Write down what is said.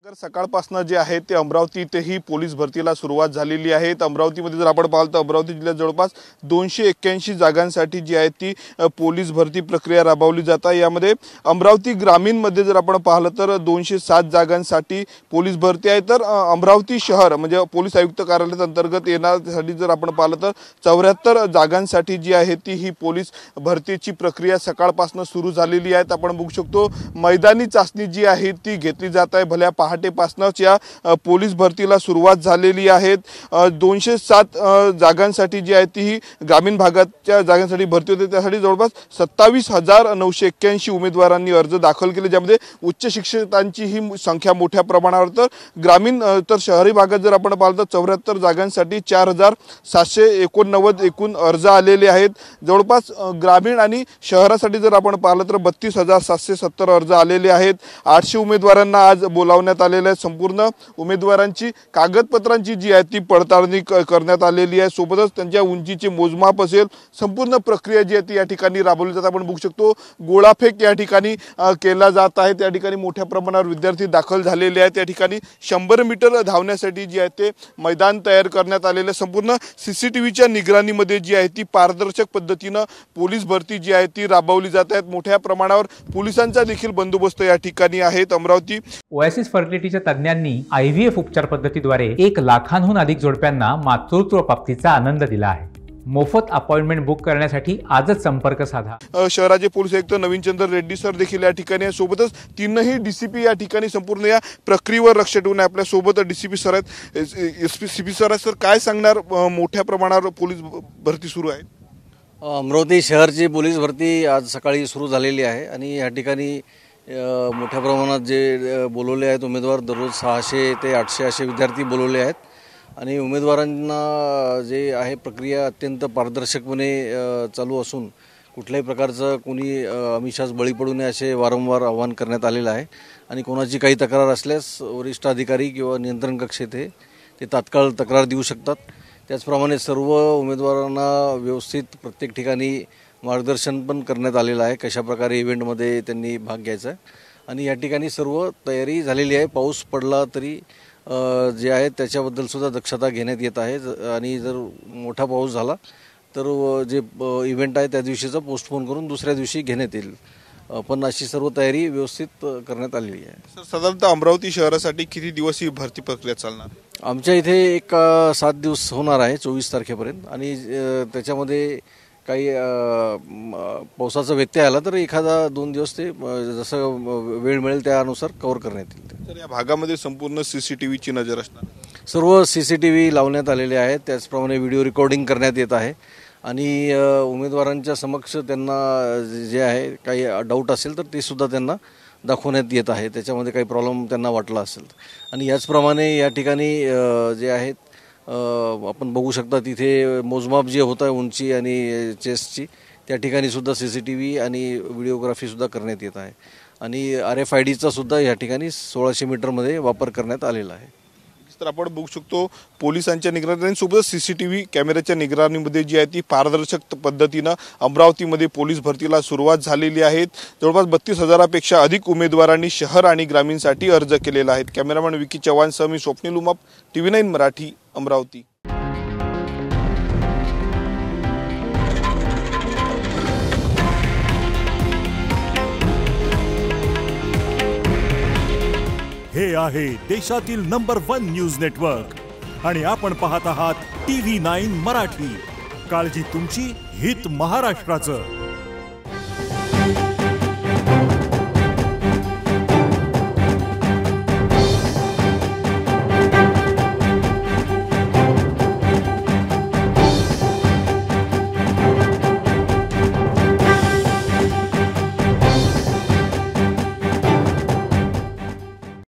तर सकाळपासून जे आहे ते अमरावती इथेही पोलीस भरतीला सुरुवात झालेली आहे। अमरावतीमध्ये जर आपण पाहिलं तर अमरावती जिल्ह्यात जवळपास 281 जागांसाठी जी आहे ती पोलीस भरती प्रक्रिया राबवली जात आहे। यामध्ये अमरावती ग्रामीण मध्ये जर आपण पाहिलं तर 207 जागांसाठी पोलीस भरती आहे। तर अमरावती शहर म्हणजे पोलीस आयुक्त कार्यालय अंतर्गत येण्यासाठी जर आपण पाहिलं तर 74 जागांसाठी जी आहे ती ही पोलीस भरतीची प्रक्रिया सकाळपासून सुरू झालेली आहे। आपण बघू शकतो मैदानी चाचणी जी आहे ती घेतली जात आहे। भल्या पहाटेपासूनच या पोलीस भरतीला सुरुवात झालेली आहे। 207 जागांसाठी जी आहे ती ग्रामीण भागाच्या जागांसाठी भरती होते। त्यासाठी जवळपास 27,981 उमेदवारांनी अर्ज दाखल केले, ज्यामध्ये उच्च शिक्षितांची ही संख्या मोठ्या प्रमाणावर तर ग्रामीण तर शहरी भागात जर आपण पाहिलं तर 74 जागांसाठी 4,789 एकूण अर्ज आलेले आहेत। जवळपास ग्रामीण आणि शहरासाठी जर आपण पाहिलं तर 32,770 अर्ज आलेले आहेत। 800 उमेदवारांना आज बोलावण्यात आलेले आहे। संपूर्ण उमेदवारांची कागदपत्रांची जी आहे ती पडताळणी करण्यात आलेली आहे। सोबतच त्यांच्या उंचीचे मोजमाप असेल, संपूर्ण प्रक्रिया जी आहे ती या ठिकाणी राबवली जाते। आपण बघू शकतो गोळाफेक या ठिकाणी केला जात आहे। त्या ठिकाणी मोठ्या प्रमाणावर विद्यार्थी दाखल झालेले आहेत। त्या ठिकाणी 100 मीटर धावण्यासाठी जी आहे ते मैदान तयार करण्यात आलेले। संपूर्ण सीसीटीव्हीच्या निगराणीमध्ये जी आहे ती पारदर्शक पद्धतीने पोलीस भरती जी आहे ती राबवली जात आहे। मोठ्या प्रमाणावर पोलिसांचा देखील बंदोबस्त या ठिकाणी आहेत। अमरावती ओएसिस फर्टिलिटीच्या तज्ञांनी आयव्हीएफ उपचार पद्धतीद्वारे 1 लाखांहून अधिक जोडप्यांना मातृत्व प्राप्तीचा आनंद दिला आहे। मोफत अपॉइंटमेंट बुक करण्यासाठी आजच संपर्क साधा। शहराचे पोलीस आयुक्त नवीनचंद्र रेड्डी सर देखील या ठिकाणी आहे। सोबतच तीनही डीसीपी या ठिकाणी संपूर्ण या प्रक्रियेवर लक्ष ठेवून आपल्या सोबत डीसीपी सर आहेत, एसपी सीपी सर आहेत। सर काय सांगणार, मोठ्या प्रमाणावर पोलीस भरती सुरू आहे? अमरावती शहरची पोलीस भरती आज सकाळी सुरू झालेली आहे आणि या ठिकाणी मोठ्या प्रमाणात जे बोलवले आहेत उमेदवार, दररोज 600 ते 800 असे विद्यार्थी बोलवले आहेत आणि उमेदवारांना जे आहे प्रक्रिया अत्यंत पारदर्शकपणे चालू असून कुठल्याही प्रकारचं कोणी आमिषास बळी पडू नये असे वारंवार आवाहन करण्यात आलेलं आहे। आणि कोणाची काही तक्रार असल्यास वरिष्ठ अधिकारी किंवा नियंत्रण कक्ष येथे ते तात्काळ तक्रार देऊ शकतात। त्याचप्रमाणे सर्व उमेदवारांना व्यवस्थित प्रत्येक ठिकाणी मार्गदर्शन पण करण्यात आलेलं आहे, कशाप्रकारे इव्हेंटमध्ये त्यांनी भाग घ्यायचा आहे। आणि या ठिकाणी सर्व तयारी झालेली आहे। पाऊस पडला तरी जे आहे त्याच्याबद्दल सुद्धा दक्षता घेण्यात येत आहे आणि जर मोठा पाऊस झाला तर जे इव्हेंट आहे त्या दिवशीचा पोस्टपोन करून दुसऱ्या दिवशी घेण्यात येईल, पण अशी सर्व तयारी व्यवस्थित करण्यात आलेली आहे। सर, साधारणतः अमरावती शहरासाठी किती दिवस ही भरती प्रक्रिया चालणार? आमच्या इथे एक 7 दिवस होणार आहे, 24 तारखेपर्यंत। आणि त्याच्यामध्ये काही पावसाचा व्यत्यय आला तर एखादा 2 दिवस ते जसं वेळ मिळेल त्यानुसार कव्हर करण्यात येईल। तर या भागामध्ये संपूर्ण सीसीटीव्हीची नजर असणार? सर्व सीसीटीव्ही लावण्यात आलेले आहेत, त्याचप्रमाणे व्हिडिओ रेकॉर्डिंग करण्यात येत आहे आणि उमेदवारांच्या समक्ष त्यांना जे आहे काही डाऊट असेल तर ते सुद्धा त्यांना दाखवण्यात येत आहे, त्याच्यामध्ये काही प्रॉब्लेम त्यांना वाटला असेल। आणि याचप्रमाणे या ठिकाणी जे आहेत आपण बघू शकता तिथे मोजमाप जे होत आहे उंची आणि चेस्टची, त्या ठिकाणी सुद्धा सीसीटीव्ही आणि व्हिडिओग्राफीसुद्धा करण्यात येत आहे। आणि RFIDचा सुद्धा या ठिकाणी 1600 मीटरमध्ये वापर करण्यात आलेला आहे। तर आपण बघू शकतो पोलिसांच्या निगराणीसोबत सीसीटीव्ही कॅमेऱ्याच्या निगराणीमध्ये जी आहे ती पारदर्शक पद्धतीने अमरावतीमध्ये पोलीस भरतीला सुरुवात झालेली आहे। जवळपास 32,000पेक्षा अधिक उमेदवारांनी शहर आणि ग्रामीणसाठी अर्ज केलेला आहे। कॅमेरामॅन विकी चव्हाण सह मी स्वप्नील उमाप, TV9 मराठी, अमरावती। हे आहे देशातील नंबर 1 न्यूज नेटवर्क आणि आपण पाहत आहात TV9 मराठी। काळजी तुमची, हित महाराष्ट्राचं।